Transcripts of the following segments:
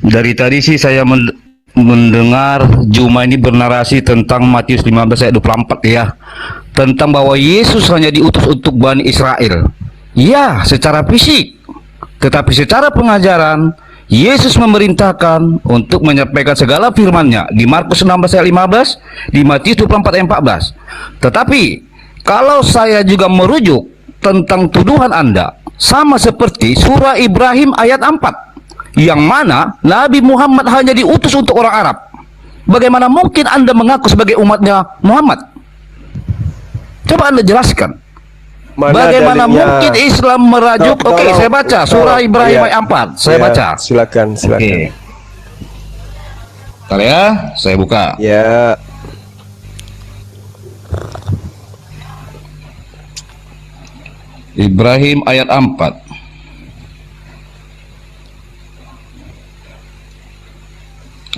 Dari tadi sih saya mendengar Juma ini bernarasi tentang Matius 15 ayat 24 ya. Tentang bahwa Yesus hanya diutus untuk Bani Israel. Ya, secara fisik. Tetapi secara pengajaran, Yesus memerintahkan untuk menyampaikan segala firman-Nya di Markus 16 ayat 15, di Matius 24 ayat 14. Tetapi kalau saya juga merujuk tentang tuduhan Anda, sama seperti surah Ibrahim ayat 4, yang mana Nabi Muhammad hanya diutus untuk orang Arab. Bagaimana mungkin Anda mengaku sebagai umatnya Muhammad? Coba Anda jelaskan. Bagaimana mungkin Islam merajuk? Oke, saya baca surah Ibrahim ayat 4. Saya baca. Silakan. Bentar ya, saya buka. Ya. Ibrahim ayat 4.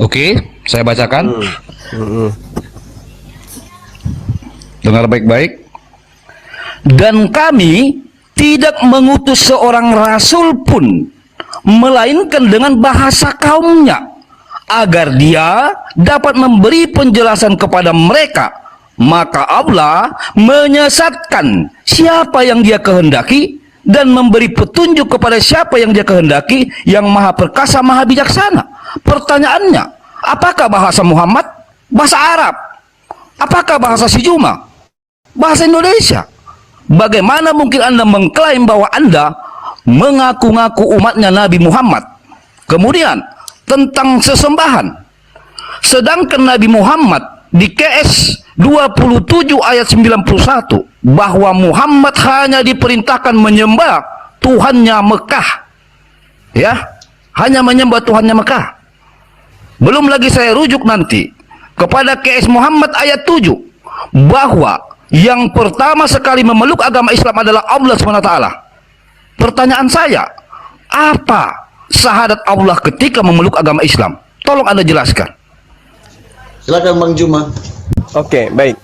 Oke, saya bacakan. Dengar baik-baik. Dan kami tidak mengutus seorang rasul pun, melainkan dengan bahasa kaumnya, agar dia dapat memberi penjelasan kepada mereka. Maka Allah menyesatkan siapa yang dia kehendaki, dan memberi petunjuk kepada siapa yang dia kehendaki, yang maha perkasa, maha bijaksana. Pertanyaannya, apakah bahasa Muhammad? Bahasa Arab? Apakah bahasa si Juma? Bahasa Indonesia? Bagaimana mungkin Anda mengklaim bahwa Anda mengaku-ngaku umatnya Nabi Muhammad? Kemudian tentang sesembahan, sedangkan Nabi Muhammad di KS 27 ayat 91 bahwa Muhammad hanya diperintahkan menyembah Tuhannya Mekah, ya, hanya menyembah Tuhannya Mekah. Belum lagi saya rujuk nanti kepada KS Muhammad ayat 7 bahwa yang pertama sekali memeluk agama Islam adalah Allah SWT. Pertanyaan saya, apa syahadat Allah ketika memeluk agama Islam? Tolong Anda jelaskan. Silakan Bang Juma. Oke, baik.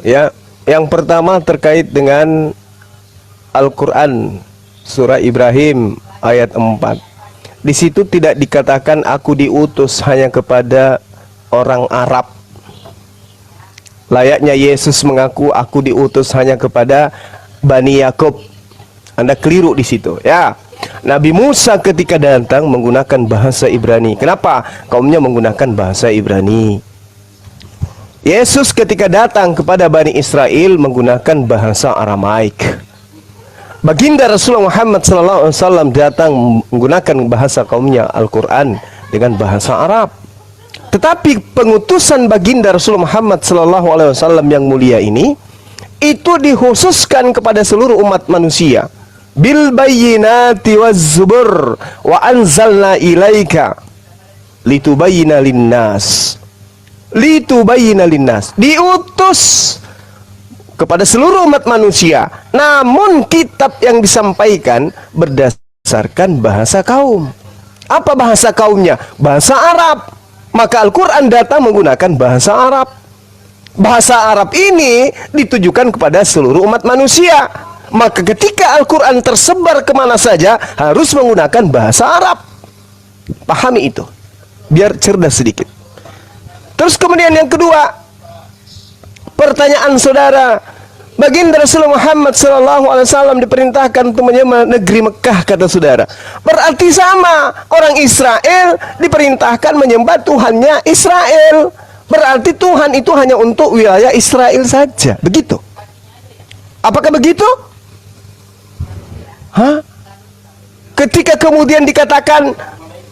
Ya, yang pertama terkait dengan Al-Quran surah Ibrahim ayat 4. Di situ tidak dikatakan aku diutus hanya kepada orang Arab. Layaknya Yesus mengaku aku diutus hanya kepada Bani Yakub. Anda keliru di situ, ya. Nabi Musa ketika datang menggunakan bahasa Ibrani. Kenapa? Kaumnya menggunakan bahasa Ibrani. Yesus ketika datang kepada Bani Israel menggunakan bahasa Aramaik. Baginda Rasulullah Muhammad SAW datang menggunakan bahasa kaumnya Al-Quran dengan bahasa Arab. Tetapi pengutusan baginda Rasulullah Muhammad SAW yang mulia ini itu dikhususkan kepada seluruh umat manusia. Bil bayyinati waz zubur wa anzalna ilaika litubayyina linnas. Litubayyina linnas. Diutus kepada seluruh umat manusia. Namun kitab yang disampaikan berdasarkan bahasa kaum. Apa bahasa kaumnya? Bahasa Arab. Maka Al-Quran datang menggunakan bahasa Arab. Bahasa Arab ini ditujukan kepada seluruh umat manusia. Maka ketika Al-Quran tersebar kemana saja harus menggunakan bahasa Arab. Pahami itu, biar cerdas sedikit. Terus kemudian yang kedua, pertanyaan saudara, baginda Rasulullah Muhammad SAW diperintahkan untuk menyembah negeri Mekah, kata saudara. Berarti sama, orang Israel diperintahkan menyembah Tuhannya Israel. Berarti Tuhan itu hanya untuk wilayah Israel saja. Begitu? Apakah begitu? Hah? Ketika kemudian dikatakan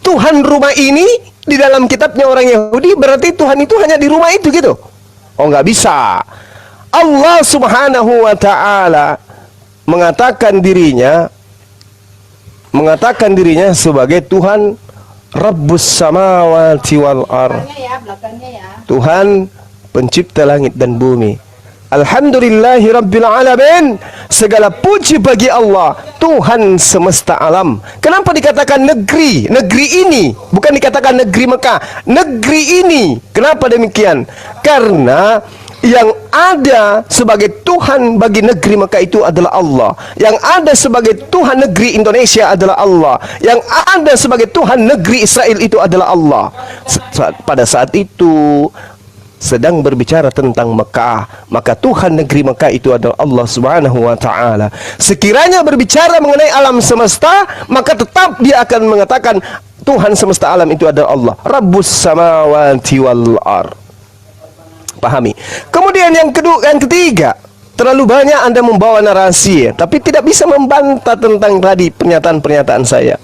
Tuhan rumah ini di dalam kitabnya orang Yahudi, berarti Tuhan itu hanya di rumah itu gitu? Oh, nggak bisa. Allah Subhanahu wa ta'ala mengatakan dirinya sebagai Tuhan Rabbus samawati wal ardh. Tuhan pencipta langit dan bumi. Alhamdulillahi rabbil alamin. Segala puji bagi Allah, Tuhan semesta alam. Kenapa dikatakan negeri? Negeri ini, bukan dikatakan negeri Mekah. Negeri ini. Kenapa demikian? Karena yang ada sebagai Tuhan bagi negeri Mekah itu adalah Allah. Yang ada sebagai Tuhan negeri Indonesia adalah Allah. Yang ada sebagai Tuhan negeri Israel itu adalah Allah. Pada saat itu sedang berbicara tentang Mekah, maka Tuhan negeri Mekah itu adalah Allah Subhanahu wa taala. Sekiranya berbicara mengenai alam semesta, maka tetap dia akan mengatakan Tuhan semesta alam itu adalah Allah, Rabbus samawati wal ardh. Pahami. Kemudian yang ketiga, terlalu banyak Anda membawa narasi, tapi tidak bisa membantah tentang tadi pernyataan-pernyataan saya.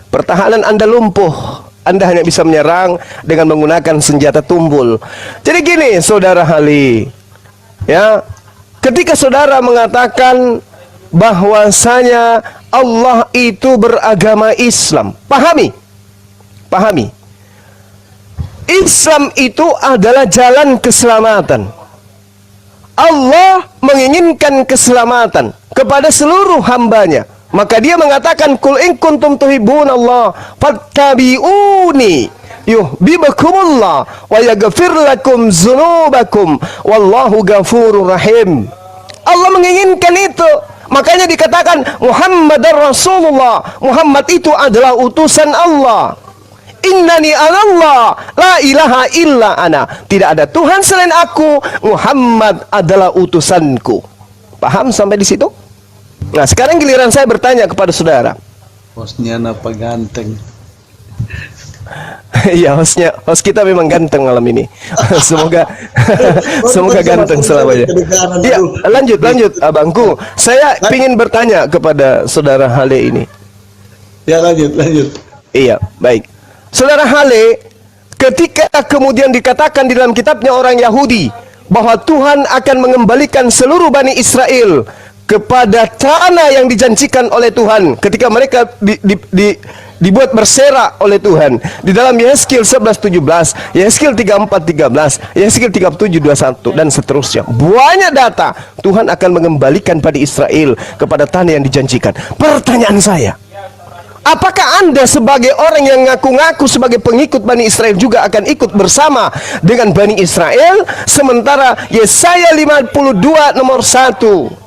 Pertahanan Anda lumpuh. Anda hanya bisa menyerang dengan menggunakan senjata tumpul. Jadi gini, Saudara Hali, ya, ketika saudara mengatakan bahwasanya Allah itu beragama Islam, pahami. Islam itu adalah jalan keselamatan. Allah menginginkan keselamatan kepada seluruh hambanya. Maka dia mengatakan, Qul in kuntum tuhibbunallah fattabi'uni yuhibbukumullah wa yaghfir lakum dzunubakum wallahu ghafurur rahim. Allah menginginkan itu. Makanya dikatakan Muhammadar Rasulullah. Muhammad itu adalah utusan Allah. Innani anallah, la ilaha illa ana. Tidak ada Tuhan selain aku. Muhammad adalah utusanku. Paham sampai di situ? Nah, sekarang giliran saya bertanya kepada saudara. Hostnya apa ganteng? Iya, host kita memang ganteng malam ini. Semoga ganteng selamanya. Iya, lanjut abangku. Saya ingin bertanya kepada saudara Hale ini. Ya, lanjut. Iya, baik. Saudara Hale, ketika kemudian dikatakan di dalam kitabnya orang Yahudi bahwa Tuhan akan mengembalikan seluruh Bani Israel kepada tanah yang dijanjikan oleh Tuhan ketika mereka dibuat berserak oleh Tuhan di dalam Yehezkiel 11:17, Yehezkiel 34:13, Yehezkiel 37:21 dan seterusnya. Banyak data Tuhan akan mengembalikan Bani Israel kepada tanah yang dijanjikan. Pertanyaan saya, apakah Anda sebagai orang yang ngaku-ngaku sebagai pengikut Bani Israel juga akan ikut bersama dengan Bani Israel? Sementara Yesaya 52 nomor 1,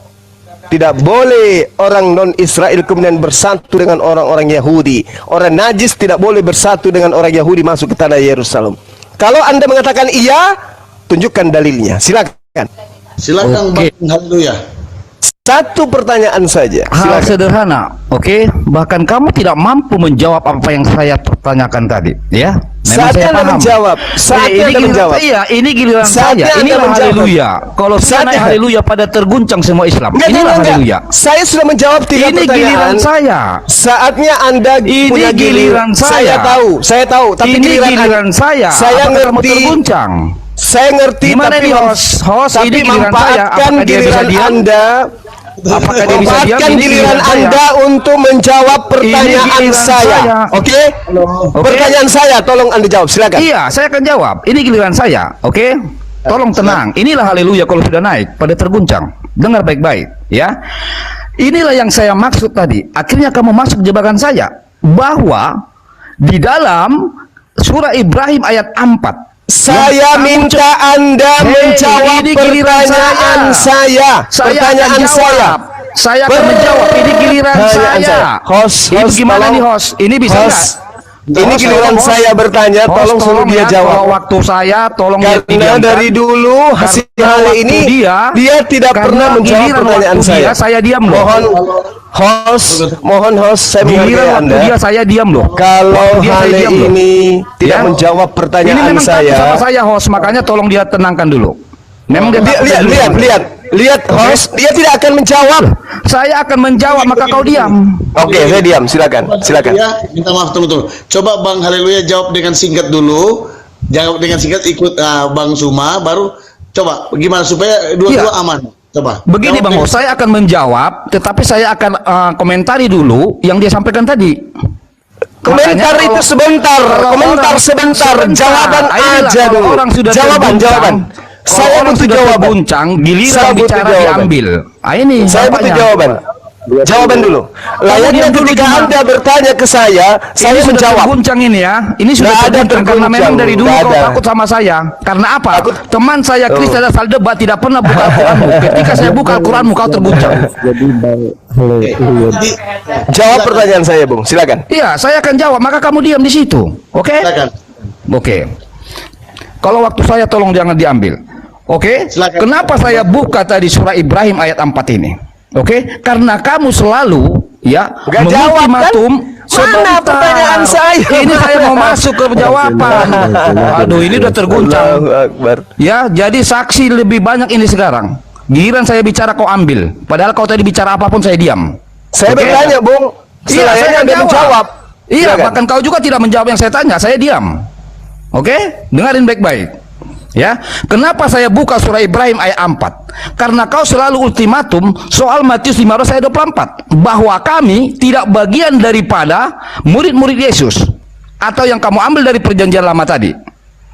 tidak boleh orang non-Israel kemudian bersatu dengan orang-orang Yahudi. Orang najis tidak boleh bersatu dengan orang Yahudi masuk ke tanah Yerusalem. Kalau Anda mengatakan iya, tunjukkan dalilnya. Silakan. Silakan, Oke. Bang. Haleluya. Satu pertanyaan saja. Hal Silakan. sederhana, oke? Bahkan kamu tidak mampu menjawab apa yang saya pertanyakan tadi, ya? Memang Saatnya saya Anda paham. menjawab. Saatnya ini Anda giliran menjawab. Iya, ini giliran Saatnya saya. Anda Inilah menjawab. haleluya. Kalau sudah naik Saatnya. haleluya pada terguncang semua Islam. Inilah haleluya. Saya sudah menjawab 3 Ini pertanyaan. giliran saya. Saatnya Anda Ini punya giliran saya. Saya tahu. Tapi Ini giliran giliran saya. Saya Apakah kamu ngerti. terguncang? Saya ngerti. Gimana tapi ini host? tapi Ini giliran saya. manfaatkan Apakah dia bisa giliran diam? Anda. Apakah dia bisa diam? Manfaatkan Ini giliran saya. Anda untuk menjawab pertanyaan giliran saya. saya. Oke? Oke. Pertanyaan saya, tolong Anda jawab. Silakan. Iya, saya akan jawab. Ini giliran saya, oke? Tolong tenang. Inilah haleluya kalau sudah naik pada terguncang. Dengar baik-baik, ya. Inilah yang saya maksud tadi. Akhirnya kamu masuk jebakan saya bahwa di dalam surah Ibrahim ayat 4 Saya minta Anda menjawab ini giliran pertanyaan saya. Pertanyaan akan saya. jawab. Saya akan menjawab. Ini giliran Pertanyaan saya. Host, Ini host, gimana tolong. nih host? Ini bisa Host, nggak? ini Host, giliran host. saya bertanya. Host, Tolong suruh dia ya, jawab. kalau waktu saya tolong dia Karena didiamkan. dari dulu hasil Karena hal waktu ini dia tidak karena pernah menjawab giliran pertanyaan waktu saya. saya diam loh. Mohon host, saya menghargai Giliran waktu Anda. dia saya diam loh. Kalau Waktu dia saya hal diam loh. ini tidak Ya. menjawab Ini pertanyaan memang takut saya. sama saya host, makanya tolong dia tenangkan dulu. Memang dia takut Lihat, dulu. lihat host, dia tidak akan menjawab. Saya akan menjawab maka kau diam. Oke, saya diam. Silakan. Ya, minta maaf tunggu. Coba Bang Haleluya jawab dengan singkat dulu. Jawab dengan singkat, ikut Bang Suma, baru coba gimana supaya dua-dua Iya. aman. Coba. Begini Jawab Bang dengan- Ho, saya akan menjawab, tetapi saya akan komentari dulu yang dia sampaikan tadi. Komentar Makanya itu kalau- sebentar, kalau komentar orang- sebentar, jawaban Inilah, aja kalau dulu. orang sudah Jawaban. terguncang, Saya orang butuh sudah jawaban. terguncang, giliran Saya butuh bicara jawaban. diambil. Ah, ini Saya butuh bapaknya. jawaban. Jawaban dulu. Layaknya diam dulu, ketika Juma. Anda bertanya ke saya Ini sudah menjawab. terguncang ini ya. Ini sudah Nggak ada terguncang karena terguncang, memang dari dulu nggak kau ada. takut sama saya. Karena apa? Takut. Teman saya Kristen asal debat tidak pernah buka Al-Quranmu. Ketika saya buka Al-Quranmu kau terguncang. Jadi, Jawab pertanyaan saya, Bung. Silakan. Iya, saya akan jawab. Maka kamu diam di situ. Oke? silakan. Oke. Kalau waktu saya tolong jangan diambil. Oke? Silakan. Kenapa saya buka tadi surah Ibrahim ayat 4 ini? Oke? Karena kamu selalu ya Nggak jawab, kan? mengultimatum. Mana pertanyaan saya? Ini saya mau masuk ke jawaban. Aduh, ini udah terguncang. Allahu Akbar. Ya, jadi saksi lebih banyak ini sekarang. Giliran saya bicara kau ambil. Padahal kau tadi bicara apapun saya diam. Saya Oke? bertanya, Bung. Iya, saya Selayaknya akan Anda menjawab. Iya, Silakan. bahkan kau juga tidak menjawab yang saya tanya, saya diam. Oke? Dengarin baik-baik. Ya, kenapa saya buka surah Ibrahim ayat 4? Karena kau selalu ultimatum soal Matius 15 ayat 24 bahwa kami tidak bagian daripada murid-murid Yesus atau yang kamu ambil dari perjanjian lama tadi.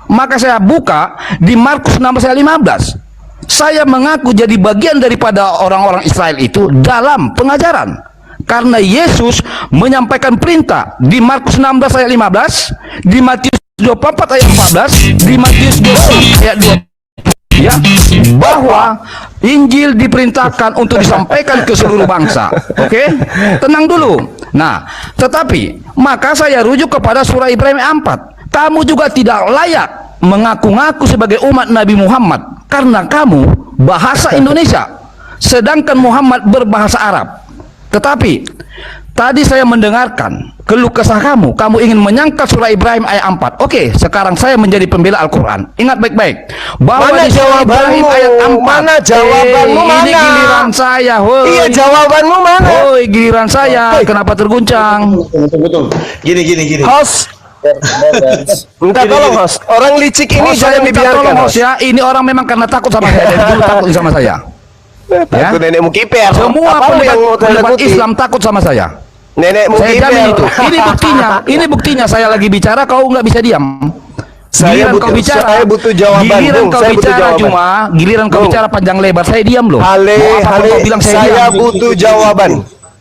Maka saya buka di Markus 16 ayat 15. Saya mengaku jadi bagian daripada orang-orang Israel itu dalam pengajaran. Karena Yesus menyampaikan perintah di Markus 16 ayat 15, di Matius 24 ayat 14, di Matius 20 ayat 2, ya, bahwa Injil diperintahkan untuk disampaikan ke seluruh bangsa. Oke? Tenang dulu. Nah, tetapi maka saya rujuk kepada surah Ibrahim 4. Kamu juga tidak layak mengaku-ngaku sebagai umat Nabi Muhammad karena kamu bahasa Indonesia, sedangkan Muhammad berbahasa Arab. Tetapi tadi saya mendengarkan keluh kesah kamu ingin menyangkal surah Ibrahim ayat 4. Oke, sekarang saya menjadi pembela Al-Quran. Ingat baik-baik bahwa Mana di surah jawabanmu? Ibrahim ayat 4. Mana jawabanmu? Ini Mana? giliran saya. Woi. Iya, jawabanmu mana? Woi, giliran saya. Kenapa terguncang? Betul. Gini. Host. Minta tolong, host. Orang licik ini Saya jangan minta dibiarkan, tolong, host. host, ya. Ini orang memang karena takut sama saya. Dari dulu takut sama saya. Takut nenekmu kiper. Semua Apamu yang mau tanda pendapat kutip? Islam takut sama saya. Nenekmu Saya kiper. jamin itu. Ini buktinya saya lagi bicara kau nggak bisa diam. Saya butuh jawaban, Giliran Bung. kau Saya butuh bicara jawaban. cuma, giliran kau Bung. bicara panjang lebar saya diam loh. Hale, Mau apa hale. kau bilang saya Saya diam? butuh jawaban.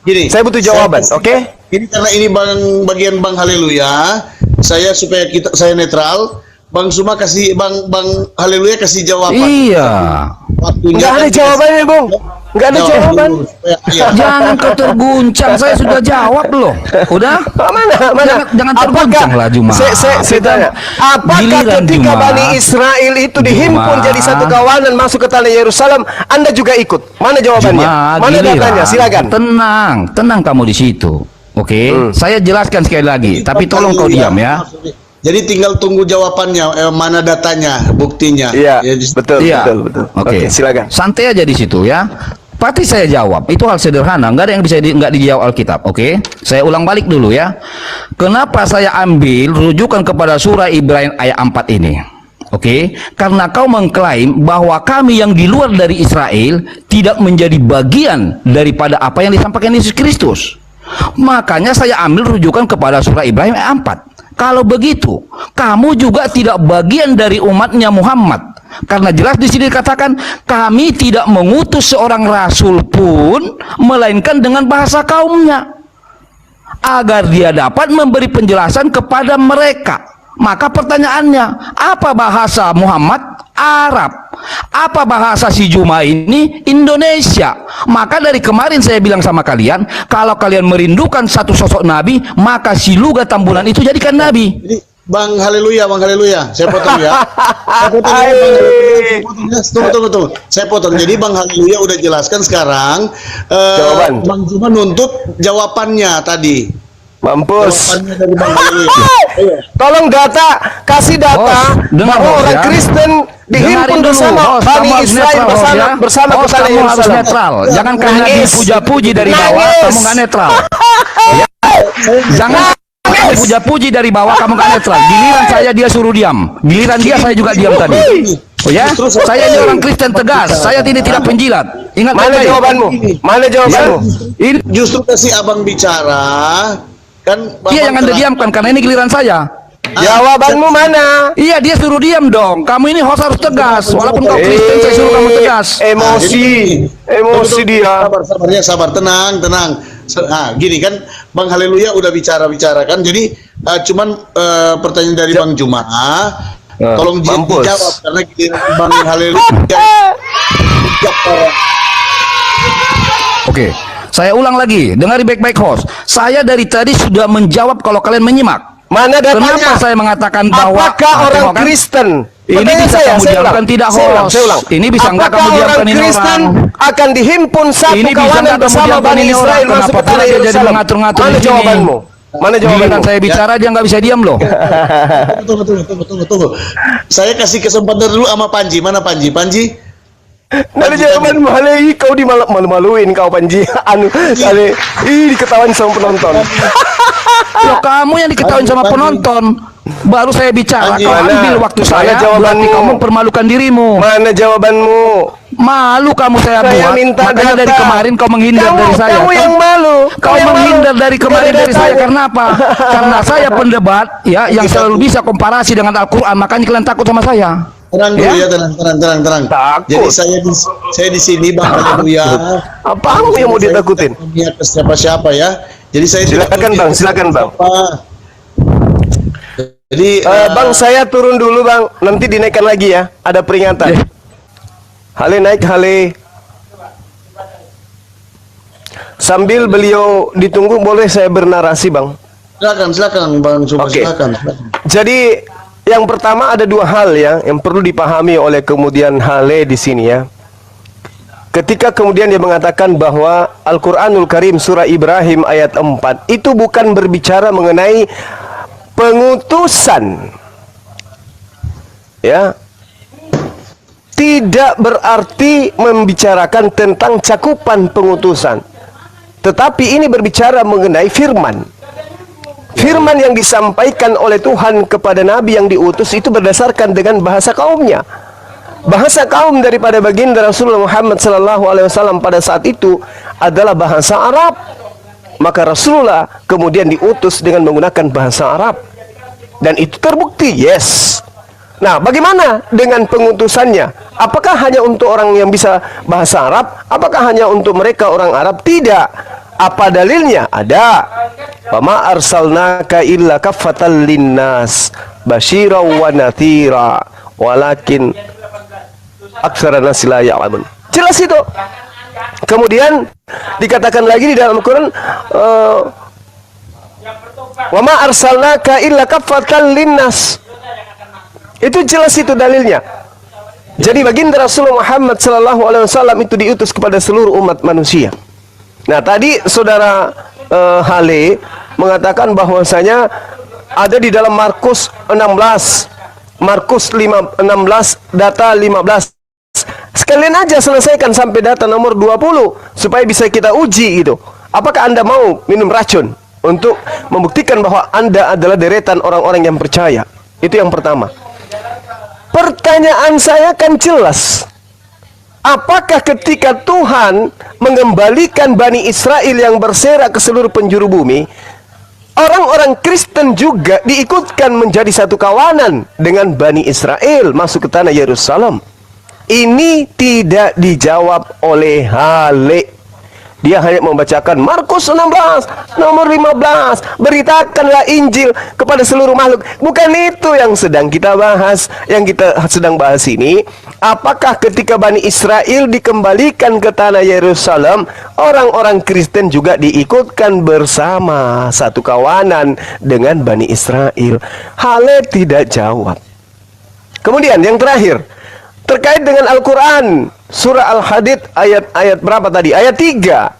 Gini. Saya butuh jawaban, oke? Ini karena ini bagian Bang Haleluya, saya supaya saya netral, Bang Suma kasih Bang Haleluya kasih jawaban. Iya. Waktunya Nggak ada kan jawabannya, Bung. Nggak ada Jawab jawaban. dulu, supaya- iya. Jangan kau terguncang, saya sudah jawab loh. Udah? Mana? Jangan terguncang lah, Juma. Saya tanya. Apakah Giliran ketika Juma. Bani Israel itu dihimpun Juma. jadi satu kawanan masuk ke tanah Yerusalem, Anda juga ikut? Mana jawabannya? Cuma Mana giliran. datanya? Silakan. Tenang kamu di situ. Oke, saya jelaskan sekali lagi, tapi tolong kau diam ya. Jadi tinggal tunggu jawabannya, mana datanya, buktinya. Iya, Ya, betul. Oke, silakan. Santai aja di situ ya. Pasti saya jawab. Itu hal sederhana, nggak ada yang bisa nggak dijawab Alkitab. Oke, saya ulang balik dulu ya. Kenapa saya ambil rujukan kepada surah Ibrahim ayat 4 ini? Oke, karena kau mengklaim bahwa kami yang di luar dari Israel tidak menjadi bagian daripada apa yang disampaikan Yesus Kristus. Makanya saya ambil rujukan kepada surah Ibrahim ayat 4. Kalau begitu, kamu juga tidak bagian dari umatnya Muhammad. Karena jelas di sini dikatakan kami tidak mengutus seorang rasul pun melainkan dengan bahasa kaumnya agar dia dapat memberi penjelasan kepada mereka. Maka pertanyaannya, apa bahasa Muhammad? Arab. Apa bahasa si Juma ini? Indonesia. Maka dari kemarin saya bilang sama kalian, kalau kalian merindukan satu sosok nabi, maka si Luga Tambunan itu jadikan nabi. Jadi Bang Haleluya, saya potong ya. Saya potong ya, Bang Haleluya. Tunggu. Saya potong. Jadi Bang Haleluya udah jelaskan sekarang. Jawaban. Bang Juma nuntut jawabannya tadi. Mampus. Jawabannya dari Bang Haleluya. Ayo. Tolong kasih data Host, dengar, bahwa host, orang ya. Kristen dihimpun Dengarin dulu, bersama host, Bani kamu harus Israel netral, host, ya. bersama Host, ke tanah kamu harus Yerusalem. netral. Jangan karena Nangis. dipuja-puji dari bawah, Nangis. kamu nggak netral. Ya. Jangan puja-puji dari bawah, kamu nggak netral. Giliran saya dia suruh diam. Giliran dia saya juga diam tadi. Oh ya, saya ini orang Kristen tegas. Saya tidak penjilat. Ingat Mana baik-baik. jawabanmu? Mana jawabanmu? Ini Justru kasih abang bicara kan. dia yang Anda diamkan karena ini giliran saya. Jawabanmu mana? Iya, dia suruh diam dong. Kamu ini host harus tegas. Walaupun kau Kristen, saya suruh kamu tegas. Emosi dia. Sabar, tenang. Gini kan, Bang Haleluya udah bicara kan. Jadi cuman pertanyaan dari Bang Juma, tolong dijawab karena Bang Haleluya. Oke, saya ulang lagi. Dengar baik-baik host. Saya dari tadi sudah menjawab kalau kalian menyimak. Mana datanya? Kenapa saya mengatakan bahwa apakah orang kan? Kristen? Ini bisa kamu diamkan tidak host. Ini bisa enggak kamu diamkan ini Kristen orang? akan dihimpun satu Ini bisa kawanan enggak kamu bersama diamkan Bani ini orang? Israel masuk Kenapa ke tanah dia jadi Yerusalem? mengatur-ngatur Mana di sini? jawabanmu? Mana jawabanmu? Giliran saya bicara dia nggak bisa diam loh. Tunggu. Saya kasih kesempatan dulu sama Panji. Mana Panji? Mana jawabanmu? Halei, kau dimalu-maluin kau Panji. Diketawain sama penonton. Loh, kamu yang diketahui sama penonton. Baru saya bicara, kau ambil waktu saya. Berarti kamu mempermalukan dirimu. Mana jawabanmu? Malu kamu saya buat. Minta Makanya data. dari kemarin kau menghindar dari saya. Kamu yang malu. Kau menghindar dari kemarin dari saya karena apa? Karena saya pendebat ya yang selalu bisa komparasi dengan Al-Qur'an. Makanya kalian takut sama saya. Tenang dulu ya, tenang. Takut. Jadi saya di sini Bang Haleluya. Apamu yang mau ditakutin? Niat ke siapa ya. Jadi saya Silakan bang. Jadi Bang, saya turun dulu Bang. Nanti dinaikkan lagi ya. Ada peringatan. Hale naik hale. Sambil beliau ditunggu, boleh saya bernarasi Bang? Silakan Bang Juma, silakan. Jadi yang pertama ada dua hal ya yang perlu dipahami oleh kemudian Hale di sini ya. Ketika kemudian dia mengatakan bahwa Al-Qur'anul Karim surah Ibrahim ayat 4 itu bukan berbicara mengenai pengutusan. Ya. Tidak berarti membicarakan tentang cakupan pengutusan. Tetapi ini berbicara mengenai firman. Firman yang disampaikan oleh Tuhan kepada Nabi yang diutus itu berdasarkan dengan bahasa kaumnya. Bahasa kaum daripada baginda Rasulullah Muhammad SAW pada saat itu adalah bahasa Arab. Maka Rasulullah kemudian diutus dengan menggunakan bahasa Arab. Dan itu terbukti, yes. Nah, bagaimana dengan pengutusannya? Apakah hanya untuk orang yang bisa bahasa Arab? Apakah hanya untuk mereka orang Arab? Tidak. Apa dalilnya? Ada. Wama arsalnaka illa kaffatan linnas basyira wa natsira walakin aktsara nasi la ya'lamun. Jelas itu. Kemudian dikatakan lagi di dalam Al-Qur'an wama arsalnaka illa kaffatan linnas. Itu jelas itu dalilnya. Jadi baginda Rasulullah Muhammad SAW itu diutus kepada seluruh umat manusia. Nah, tadi saudara Hale mengatakan bahwasanya ada di dalam Markus 16, Markus 16 data 15. Sekalian aja selesaikan sampai data nomor 20 supaya bisa kita uji itu. Apakah Anda mau minum racun untuk membuktikan bahwa Anda adalah deretan orang-orang yang percaya? Itu yang pertama. Pertanyaan saya kan jelas. Apakah ketika Tuhan mengembalikan Bani Israel yang berserak ke seluruh penjuru bumi, orang-orang Kristen juga diikutkan menjadi satu kawanan dengan Bani Israel masuk ke tanah Yerusalem? Ini tidak dijawab oleh Hale. Dia hanya membacakan Markus 16 nomor 15, beritakanlah Injil kepada seluruh makhluk. Bukan itu yang sedang kita bahas. Yang kita sedang bahas ini, apakah ketika Bani Israel dikembalikan ke tanah Yerusalem, orang-orang Kristen juga diikutkan bersama satu kawanan dengan Bani Israel? Hale tidak jawab. Kemudian yang terakhir, terkait dengan Al-Quran, surah Al-Hadid ayat berapa tadi? Ayat 3.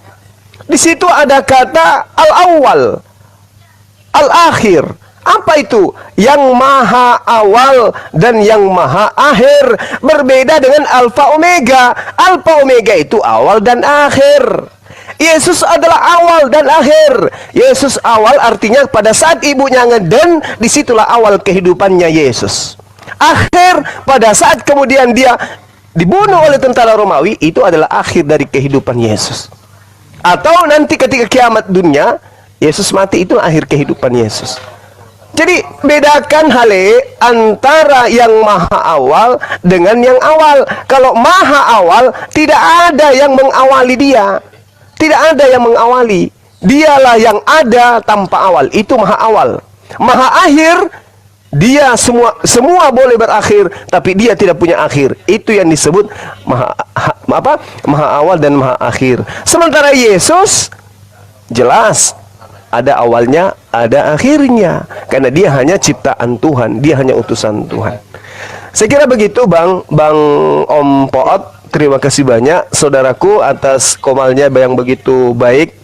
Di situ ada kata al-awwal, al-akhir. Apa itu? Yang maha awal dan yang maha akhir. Berbeda dengan alfa omega. Alfa omega itu awal dan akhir. Yesus adalah awal dan akhir. Yesus awal artinya pada saat ibunya ngeden, disitulah awal kehidupannya Yesus. Akhir pada saat kemudian dia dibunuh oleh tentara Romawi, itu adalah akhir dari kehidupan Yesus. Atau nanti ketika kiamat dunia, Yesus mati, itu akhir kehidupan Yesus. Jadi bedakan hale antara yang maha awal dengan yang awal. Kalau maha awal, tidak ada yang mengawali dia. Tidak ada yang mengawali. Dialah yang ada tanpa awal. Itu maha awal. Maha akhir, dia semua boleh berakhir, tapi dia tidak punya akhir. Itu yang disebut maha awal dan maha akhir. Sementara Yesus jelas ada awalnya, ada akhirnya. Karena dia hanya ciptaan Tuhan, dia hanya utusan Tuhan. Saya kira begitu Bang Om Poot. Terima kasih banyak saudaraku atas komalnya yang begitu baik.